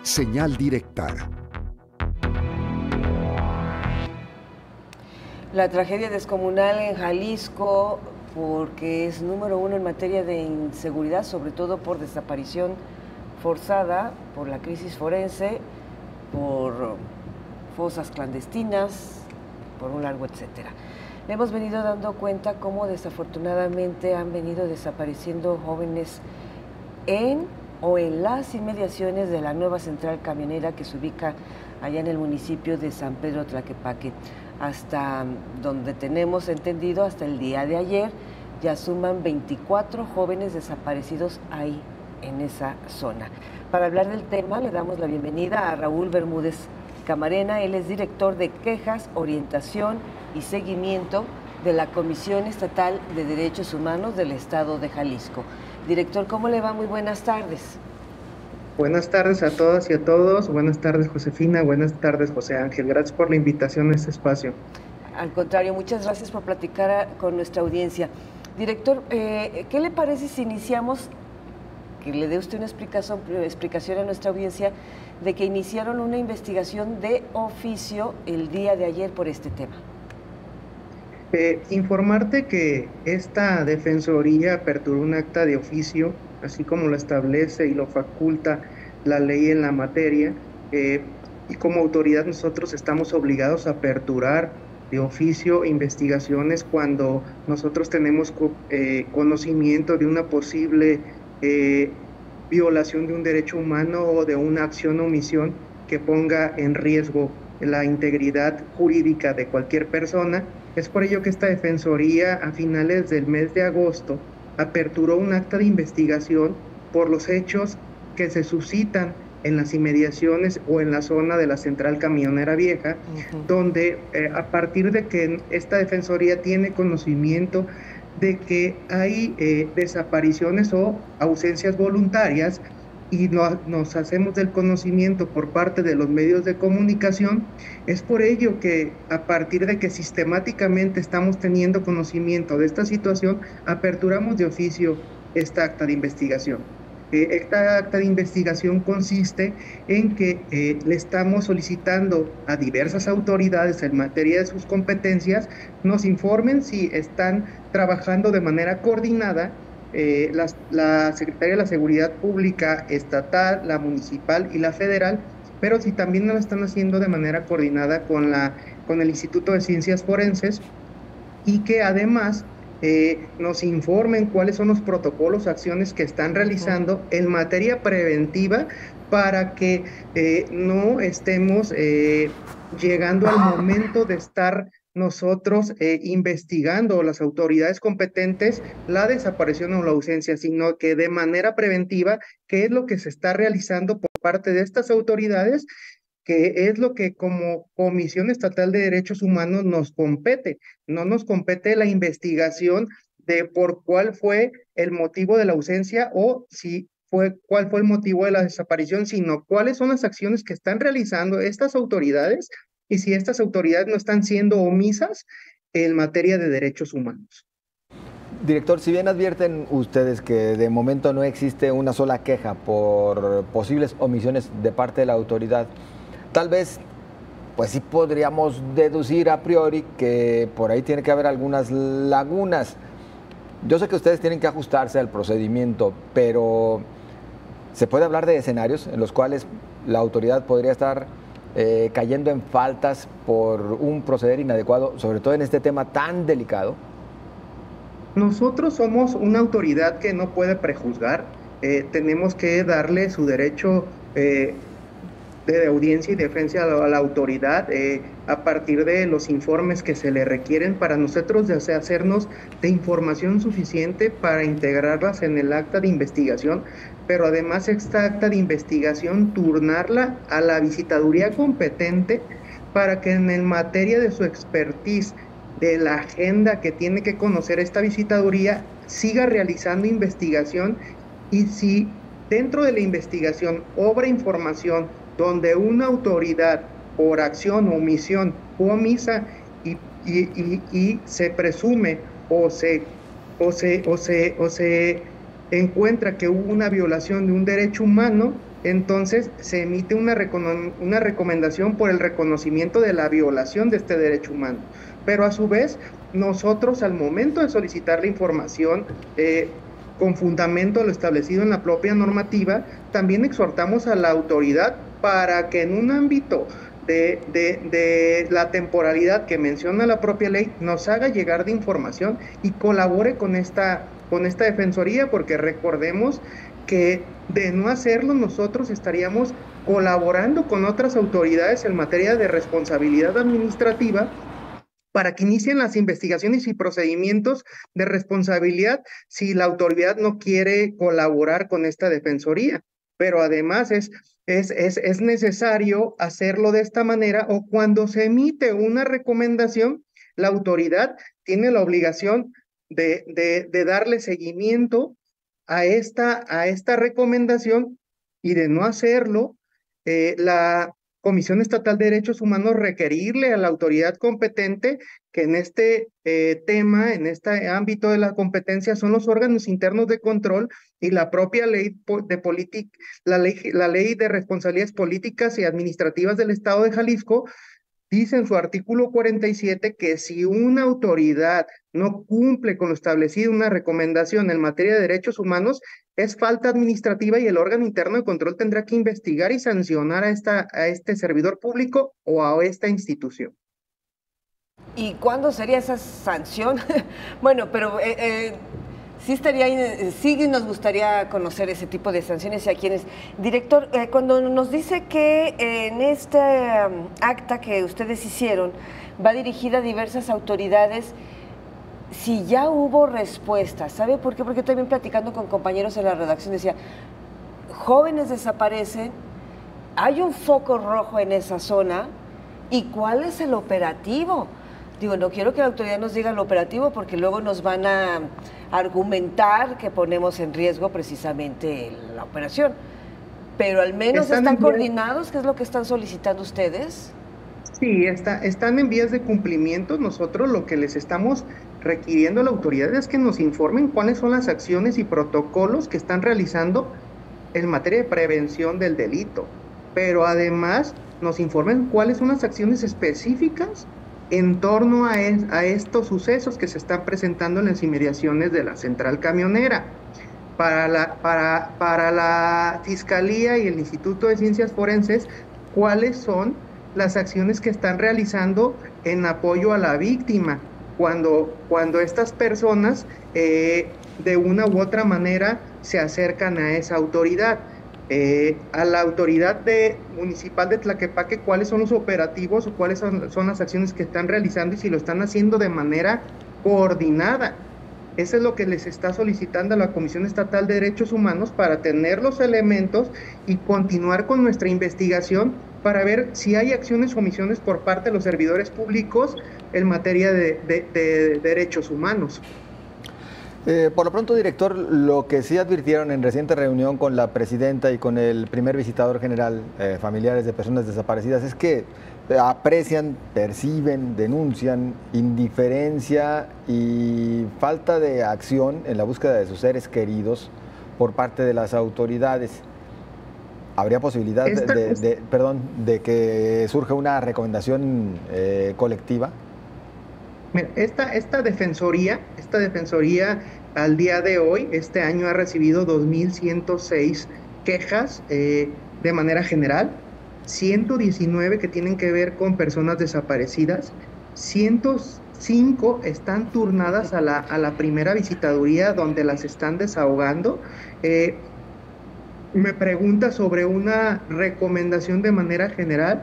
Señal directa. La tragedia descomunal en Jalisco, porque es número uno en materia de inseguridad, sobre todo por desaparición forzada, por la crisis forense, por fosas clandestinas, por un largo etcétera. Le hemos venido dando cuenta cómo desafortunadamente han venido desapareciendo jóvenes en las inmediaciones de la nueva central camionera que se ubica allá en el municipio de San Pedro Tlaquepaque. Hasta donde tenemos entendido, hasta el día de ayer, ya suman 24 jóvenes desaparecidos ahí, en esa zona. Para hablar del tema, le damos la bienvenida a Raúl Bermúdez Camarena. Él es director de Quejas, Orientación y Seguimiento de la Comisión Estatal de Derechos Humanos del Estado de Jalisco. Director, ¿cómo le va? Muy buenas tardes. Buenas tardes a todas y a todos. Buenas tardes, Josefina. Buenas tardes, José Ángel. Gracias por la invitación a este espacio. Al contrario, muchas gracias por platicar con nuestra audiencia. Director, ¿qué le parece si iniciamos, que le dé usted una explicación a nuestra audiencia de que iniciaron una investigación de oficio el día de ayer por este tema? Informarte que esta Defensoría aperturó un acta de oficio, así como lo establece y lo faculta la ley en la materia, y como autoridad nosotros estamos obligados a aperturar de oficio investigaciones cuando nosotros tenemos conocimiento de una posible violación de un derecho humano o de una acción o omisión que ponga en riesgo la integridad jurídica de cualquier persona. Es por ello que esta Defensoría a finales del mes de agosto aperturó un acta de investigación por los hechos que se suscitan en las inmediaciones o en la zona de la central camionera vieja, donde a partir de que esta Defensoría tiene conocimiento de que hay desapariciones o ausencias voluntarias, y nos hacemos del conocimiento por parte de los medios de comunicación. Es por ello que a partir de que sistemáticamente estamos teniendo conocimiento de esta situación, aperturamos de oficio esta acta de investigación. Esta acta de investigación consiste en que le estamos solicitando a diversas autoridades en materia de sus competencias nos informen si están trabajando de manera coordinada la Secretaría de la Seguridad Pública estatal, la municipal y la federal, pero si también lo están haciendo de manera coordinada con el Instituto de Ciencias Forenses, y que además nos informen cuáles son los protocolos, acciones que están realizando en materia preventiva para que no estemos llegando al momento de estar nosotros investigando las autoridades competentes la desaparición o la ausencia, sino que de manera preventiva, qué es lo que se está realizando por parte de estas autoridades, que es lo que como Comisión Estatal de Derechos Humanos nos compete. No nos compete la investigación de por cuál fue el motivo de la ausencia o cuál fue el motivo de la desaparición, sino cuáles son las acciones que están realizando estas autoridades y si estas autoridades no están siendo omisas en materia de derechos humanos. Director, si bien advierten ustedes que de momento no existe una sola queja por posibles omisiones de parte de la autoridad, tal vez, pues sí podríamos deducir a priori que por ahí tiene que haber algunas lagunas. Yo sé que ustedes tienen que ajustarse al procedimiento, pero ¿se puede hablar de escenarios en los cuales la autoridad podría estar cayendo en faltas por un proceder inadecuado, sobre todo en este tema tan delicado? Nosotros somos una autoridad que no puede prejuzgar, tenemos que darle su derecho de audiencia y defensa a la autoridad a partir de los informes que se le requieren para nosotros hacernos de información suficiente para integrarlas en el acta de investigación, pero además esta acta de investigación turnarla a la visitaduría competente para que en materia de su expertise, de la agenda que tiene que conocer esta visitaduría, siga realizando investigación, y si dentro de la investigación obra información donde una autoridad por acción o omisión fue omisa y se presume o se encuentra que hubo una violación de un derecho humano, entonces se emite una recomendación por el reconocimiento de la violación de este derecho humano. Pero a su vez, nosotros al momento de solicitar la información, con fundamento a lo establecido en la propia normativa, también exhortamos a la autoridad para que en un ámbito de la temporalidad que menciona la propia ley, nos haga llegar de información y colabore con esta defensoría, porque recordemos que de no hacerlo nosotros estaríamos colaborando con otras autoridades en materia de responsabilidad administrativa para que inicien las investigaciones y procedimientos de responsabilidad si la autoridad no quiere colaborar con esta defensoría. Pero además es necesario hacerlo de esta manera, o cuando se emite una recomendación, la autoridad tiene la obligación de darle seguimiento a esta recomendación, y de no hacerlo, la Comisión Estatal de Derechos Humanos requerirle a la autoridad competente, que en este tema, en este ámbito de la competencia, son los órganos internos de control y la propia ley la ley de responsabilidades políticas y administrativas del Estado de Jalisco. Dice en su artículo 47 que si una autoridad no cumple con lo establecido en una recomendación en materia de derechos humanos, es falta administrativa y el órgano interno de control tendrá que investigar y sancionar a este servidor público o a esta institución. ¿Y cuándo sería esa sanción? Bueno, pero sí nos gustaría conocer ese tipo de sanciones y a quienes. Director, cuando nos dice que en este acta que ustedes hicieron va dirigida a diversas autoridades, si ya hubo respuesta, ¿sabe por qué? Porque también platicando con compañeros en la redacción decía, jóvenes desaparecen, hay un foco rojo en esa zona, ¿y cuál es el operativo? Digo, no quiero que la autoridad nos diga el operativo porque luego nos van a argumentar que ponemos en riesgo precisamente la operación. Pero al menos están coordinados, ¿qué es lo que están solicitando ustedes? Sí, están en vías de cumplimiento. Nosotros lo que les estamos requiriendo a la autoridad es que nos informen cuáles son las acciones y protocolos que están realizando en materia de prevención del delito, pero además nos informen cuáles son las acciones específicas en torno a estos sucesos que se están presentando en las inmediaciones de la central camionera. Para la Fiscalía y el Instituto de Ciencias Forenses, ¿cuáles son las acciones que están realizando en apoyo a la víctima cuando estas personas de una u otra manera se acercan a esa autoridad? A la autoridad municipal de Tlaquepaque, cuáles son los operativos o cuáles son las acciones que están realizando y si lo están haciendo de manera coordinada. Eso es lo que les está solicitando a la Comisión Estatal de Derechos Humanos, para tener los elementos y continuar con nuestra investigación para ver si hay acciones o omisiones por parte de los servidores públicos en materia de derechos humanos. Por lo pronto, director, lo que sí advirtieron en reciente reunión con la presidenta y con el primer visitador general, familiares de personas desaparecidas, es que aprecian, perciben, denuncian indiferencia y falta de acción en la búsqueda de sus seres queridos por parte de las autoridades. ¿Habría posibilidad de que surja una recomendación colectiva? Mira, esta defensoría al día de hoy, este año, ha recibido 2.106 quejas de manera general, 119 que tienen que ver con personas desaparecidas, 105 están turnadas a la primera visitaduría, donde las están desahogando. Me pregunta sobre una recomendación de manera general.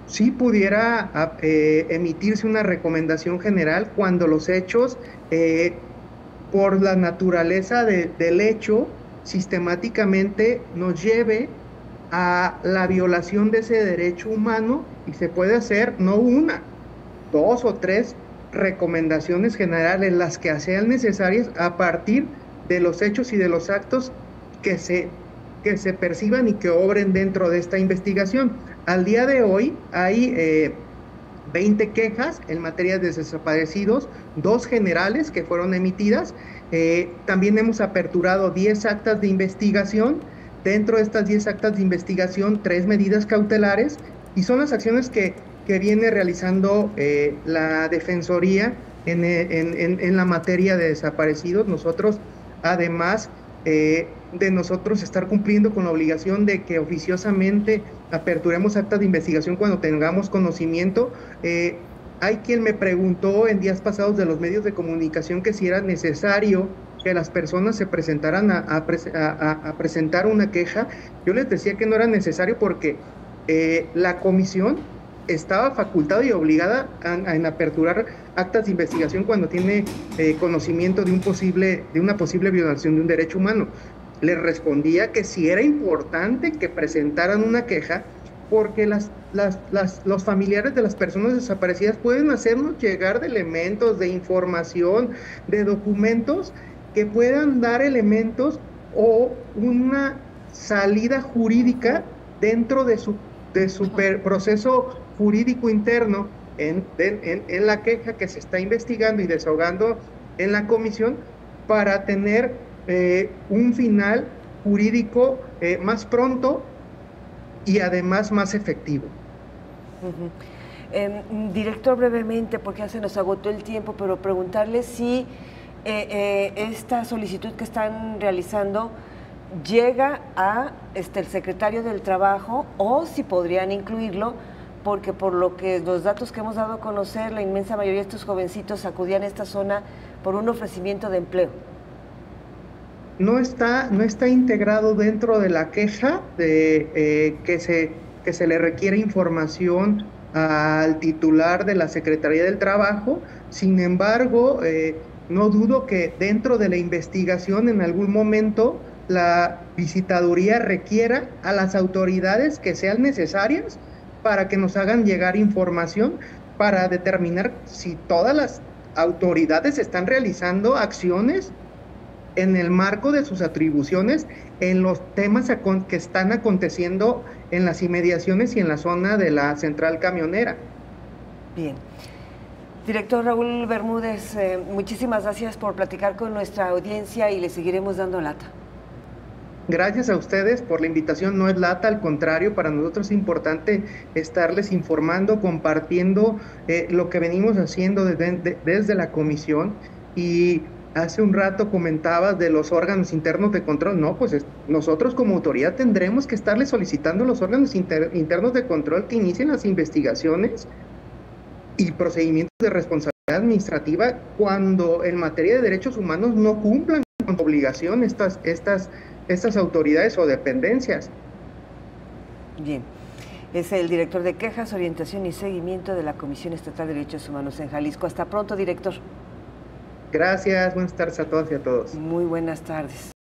Sí pudiera emitirse una recomendación general cuando los hechos, por la naturaleza del hecho, sistemáticamente nos lleve a la violación de ese derecho humano, y se puede hacer no una, 2 o 3 recomendaciones generales, las que sean necesarias a partir de los hechos y de los actos que se perciban y que obren dentro de esta investigación. Al día de hoy hay 20 quejas en materia de desaparecidos, 2 generales que fueron emitidas. También hemos aperturado 10 actas de investigación dentro de estas 10 actas de investigación 3 medidas cautelares, y son las acciones que viene realizando la Defensoría en la materia de desaparecidos. Nosotros, además de nosotros estar cumpliendo con la obligación de que oficiosamente aperturemos actas de investigación cuando tengamos conocimiento, hay quien me preguntó en días pasados de los medios de comunicación que si era necesario que las personas se presentaran a presentar una queja. Yo les decía que no era necesario porque la comisión estaba facultada y obligada en aperturar actas de investigación cuando tiene conocimiento de una posible violación de un derecho humano. Les respondía que sí era importante que presentaran una queja, porque los familiares de las personas desaparecidas pueden hacernos llegar de elementos, de información, de documentos que puedan dar elementos o una salida jurídica dentro de su proceso jurídico interno en la queja que se está investigando y desahogando en la comisión, para tener un final jurídico más pronto y además más efectivo. Director, brevemente, porque ya se nos agotó el tiempo, pero preguntarle si esta solicitud que están realizando llega a el secretario del Trabajo, o si podrían incluirlo, porque por lo que los datos que hemos dado a conocer, la inmensa mayoría de estos jovencitos acudían a esta zona por un ofrecimiento de empleo. No está integrado dentro de la queja de que se le requiere información al titular de la Secretaría del Trabajo. Sin embargo, no dudo que dentro de la investigación en algún momento la visitaduría requiera a las autoridades que sean necesarias para que nos hagan llegar información para determinar si todas las autoridades están realizando acciones en el marco de sus atribuciones en los temas que están aconteciendo en las inmediaciones y en la zona de la central camionera. Bien. Director Raúl Bermúdez, muchísimas gracias por platicar con nuestra audiencia y le seguiremos dando lata. Gracias a ustedes por la invitación. No es lata, al contrario, para nosotros es importante estarles informando, compartiendo lo que venimos haciendo desde la comisión. Y hace un rato comentabas de los órganos internos de control. No, pues nosotros como autoridad tendremos que estarle solicitando a los órganos internos de control que inicien las investigaciones y procedimientos de responsabilidad administrativa cuando en materia de derechos humanos no cumplan con obligación estas autoridades o dependencias. Bien. Es el director de Quejas, Orientación y Seguimiento de la Comisión Estatal de Derechos Humanos en Jalisco. Hasta pronto, director. Gracias, buenas tardes a todas y a todos. Muy buenas tardes.